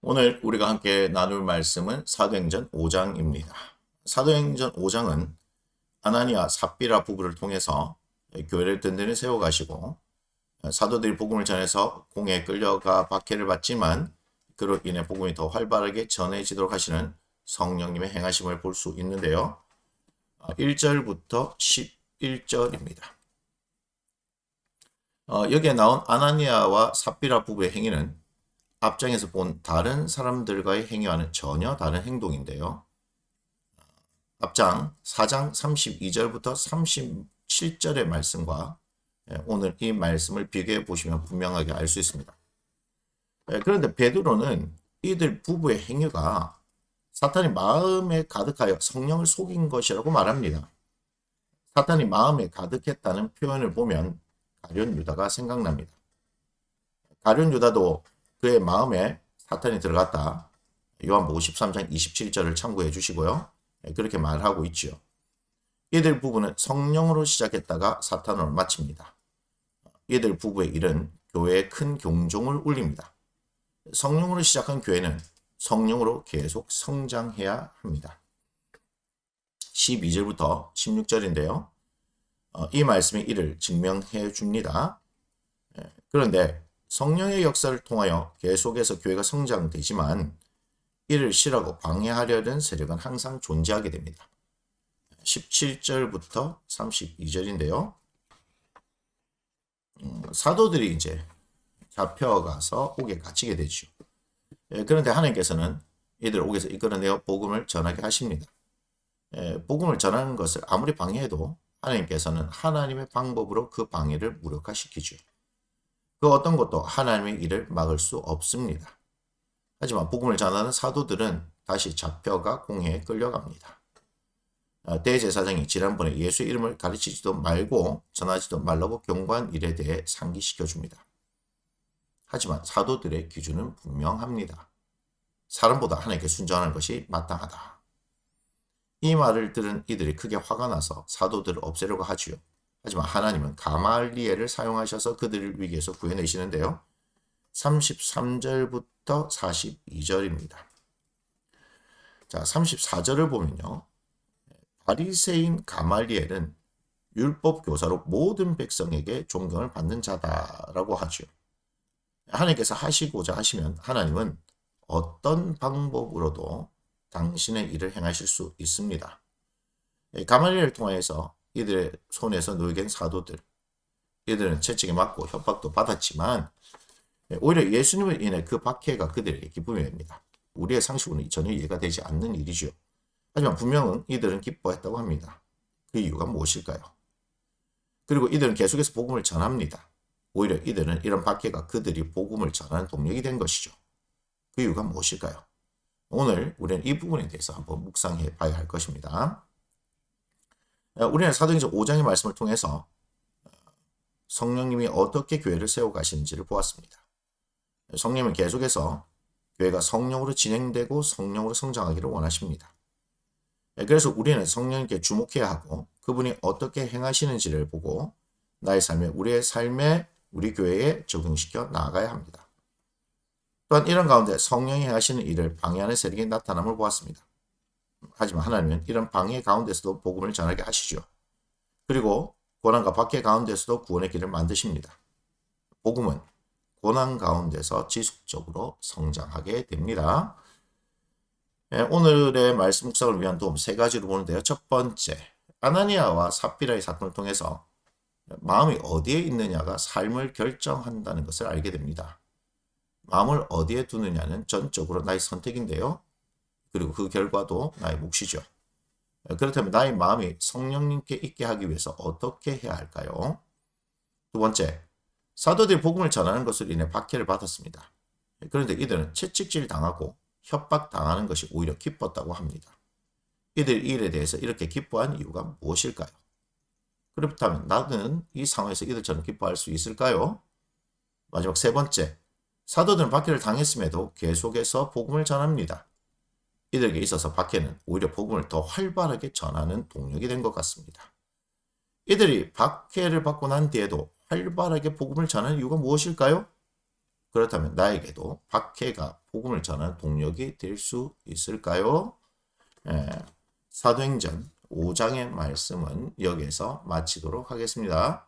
오늘 우리가 함께 나눌 말씀은 사도행전 5장입니다. 사도행전 5장은 아나니아 삽비라 부부를 통해서 교회를 든든히 세워가시고 사도들이 복음을 전해서 공에 끌려가 박해를 받지만 그로 인해 복음이 더 활발하게 전해지도록 하시는 성령님의 행하심을 볼 수 있는데요. 1절부터 11절입니다. 여기에 나온 아나니아와 삽비라 부부의 행위는 앞장에서 본 다른 사람들과의 행위와는 전혀 다른 행동인데요. 앞장 4장 32절부터 37절의 말씀과 오늘 이 말씀을 비교해 보시면 분명하게 알 수 있습니다. 그런데 베드로는 이들 부부의 행위가 사탄이 마음에 가득하여 성령을 속인 것이라고 말합니다. 사탄이 마음에 가득했다는 표현을 보면 가룟 유다가 생각납니다. 가룟 유다도 그의 마음에 사탄이 들어갔다. 요한복음 13장 27절을 참고해 주시고요. 그렇게 말하고 있지요. 이들 부부는 성령으로 시작했다가 사탄으로 마칩니다. 이들 부부의 일은 교회에 큰 경종을 울립니다. 성령으로 시작한 교회는 성령으로 계속 성장해야 합니다. 12절부터 16절인데요. 이 말씀이 이를 증명해 줍니다. 그런데 성령의 역사를 통하여 계속해서 교회가 성장되지만 이를 싫어하고 방해하려는 세력은 항상 존재하게 됩니다. 17절부터 32절인데요. 사도들이 이제 잡혀가서 옥에 갇히게 되죠. 그런데 하나님께서는 이들 옥에서 이끌어내어 복음을 전하게 하십니다. 복음을 전하는 것을 아무리 방해해도 하나님께서는 하나님의 방법으로 그 방해를 무력화시키죠. 그 어떤 것도 하나님의 일을 막을 수 없습니다. 하지만 복음을 전하는 사도들은 다시 잡혀가 공회에 끌려갑니다. 대제사장이 지난번에 예수의 이름을 가르치지도 말고 전하지도 말라고 경고한 일에 대해 상기시켜 줍니다. 하지만 사도들의 기준은 분명합니다. 사람보다 하나님께 순종하는 것이 마땅하다. 이 말을 들은 이들이 크게 화가 나서 사도들을 없애려고 하지요. 하지만 하나님은 가말리엘을 사용하셔서 그들을 위기에서 구해내시는데요. 33절부터 42절입니다. 자, 34절을 보면요. 바리새인 가말리엘은 율법 교사로 모든 백성에게 존경을 받는 자다라고 하죠. 하나님께서 하시고자 하시면 하나님은 어떤 방법으로도 당신의 일을 행하실 수 있습니다. 가말리엘을 통해서 이들의 손에서 놓이게 사도들, 이들은 채찍에 맞고 협박도 받았지만 오히려 예수님을 인해 그 박해가 그들에게 기쁨이 됩니다. 우리의 상식으로는 전혀 이해가 되지 않는 일이죠. 하지만 분명은 이들은 기뻐했다고 합니다. 그 이유가 무엇일까요? 그리고 이들은 계속해서 복음을 전합니다. 오히려 이들은 이런 박해가 그들이 복음을 전하는 동력이 된 것이죠. 그 이유가 무엇일까요? 오늘 우리는 이 부분에 대해서 한번 묵상해 봐야 할 것입니다. 우리는 사도행전 5장의 말씀을 통해서 성령님이 어떻게 교회를 세워가시는지를 보았습니다. 성령님은 계속해서 교회가 성령으로 진행되고 성령으로 성장하기를 원하십니다. 그래서 우리는 성령님께 주목해야 하고 그분이 어떻게 행하시는지를 보고 나의 삶에 우리의 삶에 우리 교회에 적용시켜 나아가야 합니다. 또한 이런 가운데 성령이 행하시는 일을 방해하는 세력이 나타남을 보았습니다. 하지만 하나님은 이런 방해 가운데서도 복음을 전하게 하시죠. 그리고 고난과 박해 가운데서도 구원의 길을 만드십니다. 복음은 고난 가운데서 지속적으로 성장하게 됩니다. 오늘의 말씀 묵상을 위한 도움 세 가지로 보는데요. 첫 번째, 아나니아와 삽비라의 사건을 통해서 마음이 어디에 있느냐가 삶을 결정한다는 것을 알게 됩니다. 마음을 어디에 두느냐는 전적으로 나의 선택인데요. 그리고 그 결과도 나의 몫이죠. 그렇다면 나의 마음이 성령님께 있게 하기 위해서 어떻게 해야 할까요? 두 번째, 사도들이 복음을 전하는 것으로 인해 박해를 받았습니다. 그런데 이들은 채찍질 당하고 협박당하는 것이 오히려 기뻤다고 합니다. 이들 이 일에 대해서 이렇게 기뻐한 이유가 무엇일까요? 그렇다면 나는 이 상황에서 이들처럼 기뻐할 수 있을까요? 마지막 세 번째, 사도들은 박해를 당했음에도 계속해서 복음을 전합니다. 이들에게 있어서 박해는 오히려 복음을 더 활발하게 전하는 동력이 된 것 같습니다. 이들이 박해를 받고 난 뒤에도 활발하게 복음을 전하는 이유가 무엇일까요? 그렇다면 나에게도 박해가 복음을 전하는 동력이 될 수 있을까요? 사도행전 5장의 말씀은 여기에서 마치도록 하겠습니다.